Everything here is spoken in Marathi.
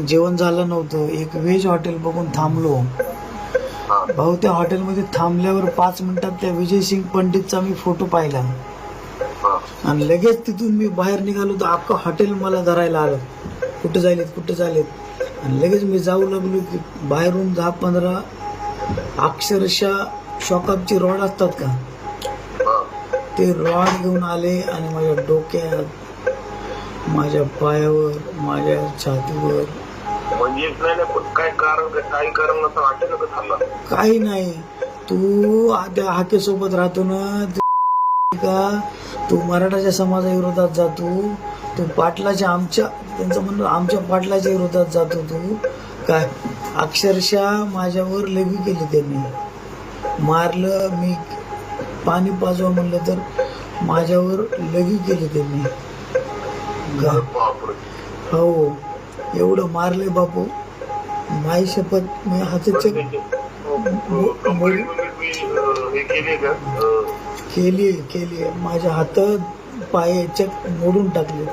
जेवण झालं नव्हतं. एक व्हेज हॉटेल बघून थांबलो भाऊ. त्या हॉटेलमध्ये थांबल्यावर 5 मिनिटात त्या विजय सिंग पंडितचा मी फोटो पाहिला आणि लगेच तिथून मी बाहेर निघालो तर अख्खं हॉटेल मला धरायला आलं. कुठं झालेत आणि लगेच मी जाऊ लागलो की बाहेरून 10-15 अक्षरशः शॉकअपची रॉड असतात का ते रॉड घेऊन आले आणि माझ्या डोक्यात, माझ्या पायावर, माझ्या छातीवर. म्हणजे काही कारण काही नाही. तू त्या हाकेसोबत राहतो ना का, तू मराठाच्या समाजाविरोधात जातो, तू पाटलाच्या त्यांचं म्हणणं आमच्या पाटलाच्या विरोधात जातो. तू काय अक्षरशः माझ्यावर लघवी केली, त्यांनी मारलं. मी पाणी पाजवा म्हणलं तर माझ्यावर लघवी केली त्यांनी. हो, एवढं मारले बापू, माई शपथ. मी हाताचे केली माझ्या हात पाय चक मोडून टाकले.